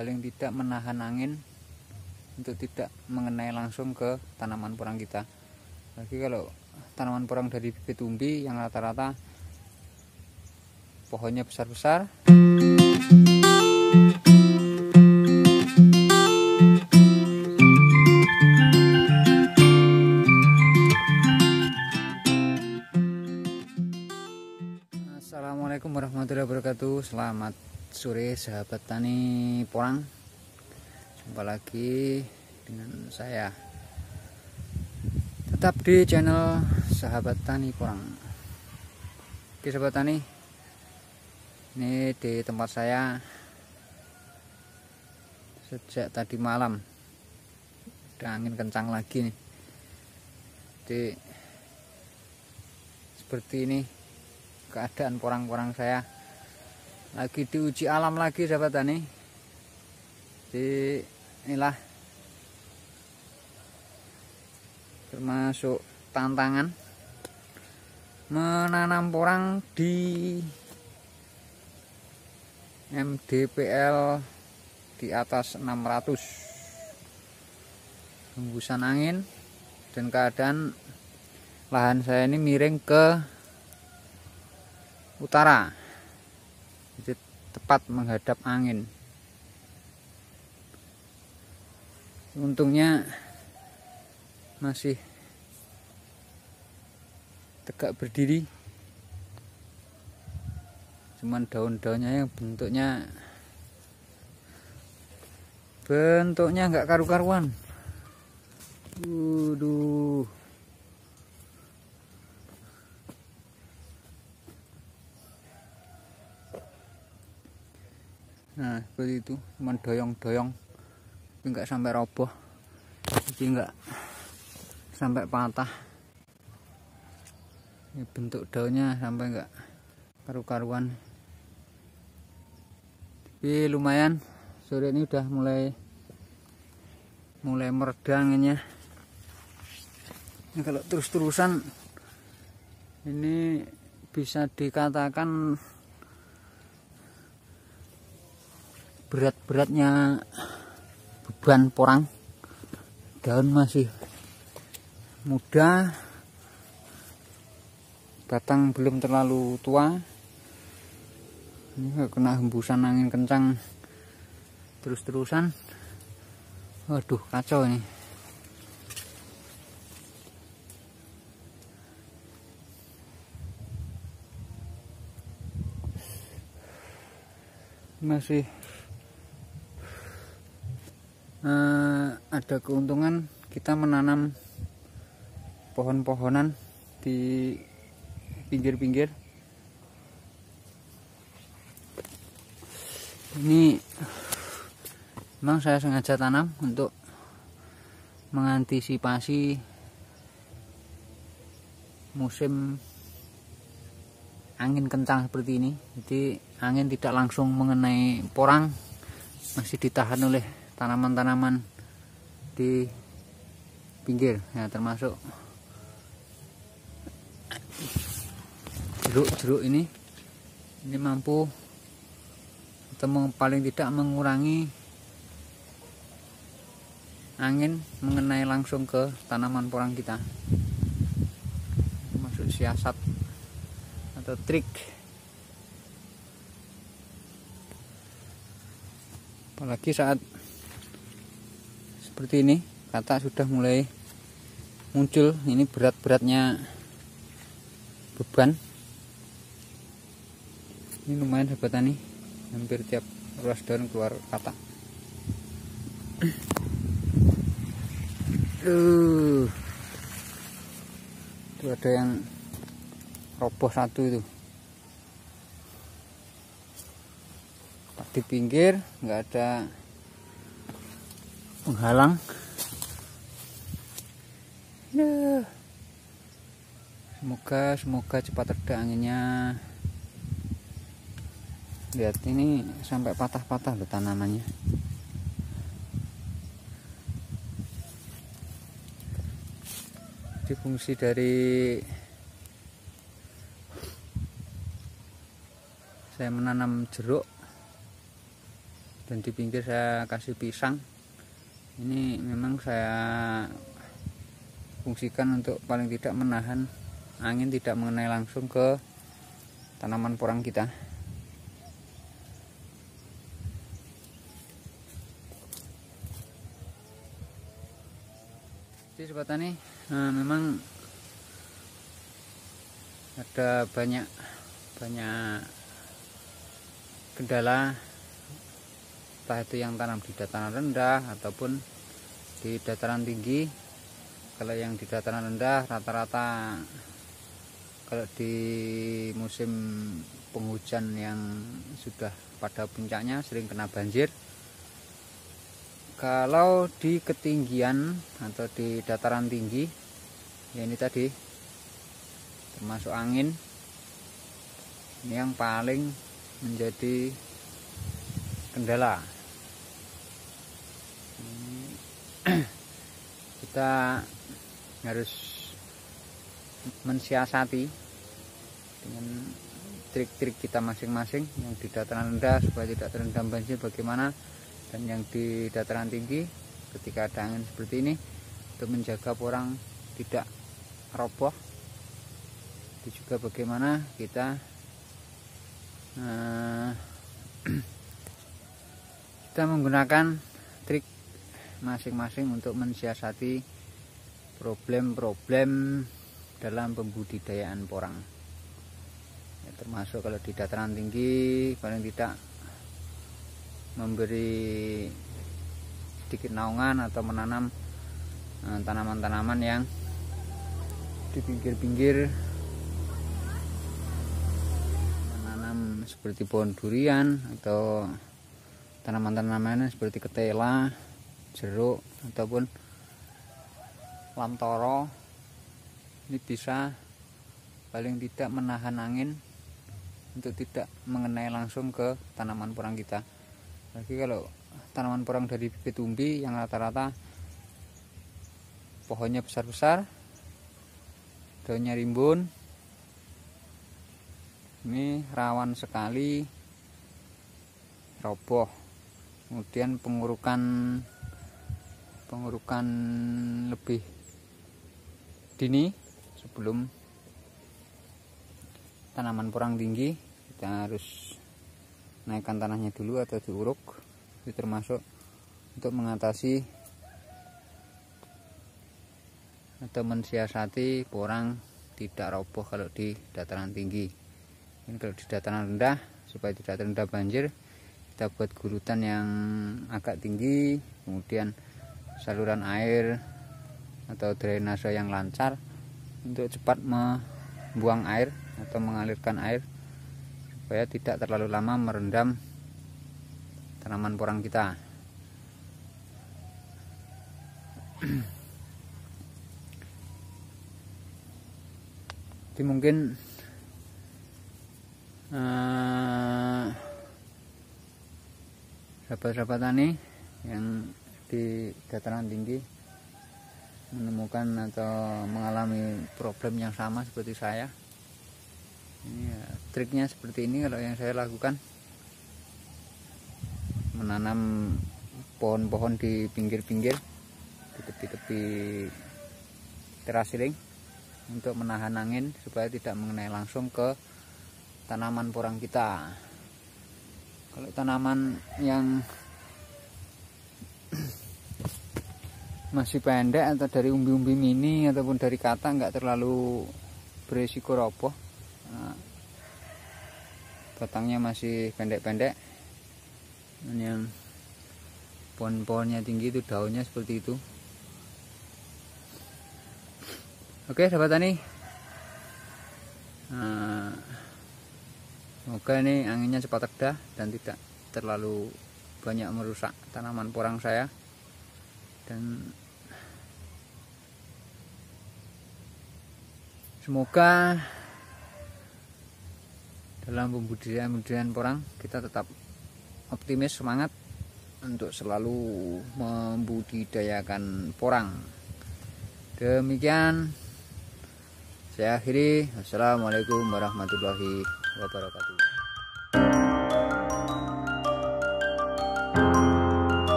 paling tidak menahan angin untuk tidak mengenai langsung ke tanaman porang kita. Lagi kalau tanaman porang dari bibit umbi yang rata-rata pohonnya besar-besar, Assalamualaikum warahmatullahi wabarakatuh. Selamat sore sahabat tani porang. Jumpa lagi dengan saya, tetap di channel sahabat tani porang. Oke sahabat tani, ini di tempat saya sejak tadi malam udah angin kencang lagi nih. Jadi seperti ini keadaan porang-porang saya, lagi diuji alam lagi sahabat tani. Jadi inilah termasuk tantangan menanam porang di MDPL di atas 600, hembusan angin dan keadaan lahan saya ini miring ke utara, jadi tepat menghadap angin. Untungnya masih tegak berdiri, cuman daun-daunnya yang bentuknya nggak karu-karuan. Waduh. Nah seperti itu, cuman doyong-doyong, tapi nggak sampai roboh, jadi nggak sampai patah. Ini bentuk daunnya sampai nggak karu-karuan. Tapi lumayan, sore ini udah mulai mereda anginnya. Nah, kalau terus-terusan ini bisa dikatakan berat-beratnya beban porang. Daun masih muda, batang belum terlalu tua. Ini kena hembusan angin kencang terus-terusan, waduh kacau ini. Masih ada keuntungan kita menanam pohon-pohonan di pinggir-pinggir. Ini memang saya sengaja tanam untuk mengantisipasi musim angin kencang seperti ini. Jadi angin tidak langsung mengenai porang, masih ditahan oleh tanaman-tanaman di pinggir ya, termasuk jeruk-jeruk ini mampu atau paling tidak mengurangi angin mengenai langsung ke tanaman porang kita. Masuk siasat atau trik. Apalagi saat seperti ini, kata sudah mulai muncul ini berat-beratnya beban. Ini lumayan sahabat tani, hampir tiap ruas daun keluar kata. Itu ada yang roboh satu itu. Di pinggir nggak ada penghalang. Semoga cepat reda anginnya. Lihat ini sampai patah-patah loh tanamannya. Jadi fungsi dari saya menanam jeruk Dan di pinggir saya kasih pisang. Ini memang saya fungsikan untuk paling tidak menahan angin tidak mengenai langsung ke tanaman porang kita. Jadi sobat tani, memang ada banyak kendala, entah itu yang tanam di dataran rendah ataupun di dataran tinggi. Kalau yang di dataran rendah rata-rata kalau di musim penghujan yang sudah pada puncaknya sering kena banjir. Kalau di ketinggian atau di dataran tinggi, ya ini tadi termasuk angin, ini yang paling menjadi kendala. Kita harus mensiasati dengan trik-trik kita masing-masing. Yang di dataran rendah supaya tidak terendam banjir bagaimana, dan yang di dataran tinggi ketika ada angin seperti ini untuk menjaga porang tidak roboh. Itu juga bagaimana kita kita menggunakan trik masing-masing untuk mensiasati problem-problem dalam pembudidayaan porang. Ya, termasuk kalau di dataran tinggi paling tidak memberi sedikit naungan atau menanam tanaman-tanaman yang di pinggir-pinggir, menanam seperti pohon durian atau tanaman-tanaman seperti ketela, jeruk ataupun lamtoro. Ini bisa paling tidak menahan angin untuk tidak mengenai langsung ke tanaman porang kita. Lagi kalau tanaman porang dari bibit umbi yang rata-rata pohonnya besar-besar, daunnya rimbun, ini rawan sekali roboh. Kemudian pengurukan lebih dini sebelum tanaman porang tinggi, kita harus naikkan tanahnya dulu atau diuruk. Itu termasuk untuk mengatasi atau mensiasati porang tidak roboh kalau di dataran tinggi. Ini kalau di dataran rendah, supaya tidak terendam banjir, kita buat gurutan yang agak tinggi, kemudian saluran air atau drainase yang lancar untuk cepat membuang air atau mengalirkan air supaya tidak terlalu lama merendam tanaman porang kita. Jadi mungkin sahabat-sahabat tani yang di dataran tinggi menemukan atau mengalami problem yang sama seperti saya. Ini ya, triknya seperti ini kalau yang saya lakukan, menanam pohon-pohon di pinggir-pinggir, di tepi-tepi terasiling untuk menahan angin supaya tidak mengenai langsung ke tanaman porang kita. Kalau tanaman yang masih pendek atau dari umbi-umbi mini ataupun dari kata nggak terlalu beresiko roboh, batangnya masih pendek-pendek, dan yang pohon-pohonnya tinggi itu daunnya seperti itu. Oke sahabat tani, semoga ini anginnya cepat reda dan tidak terlalu banyak merusak tanaman porang saya. Dan semoga dalam pembudidayaan porang kita tetap optimis, semangat untuk selalu membudidayakan porang. Demikian saya akhiri. Assalamualaikum warahmatullahi wabarakatuh.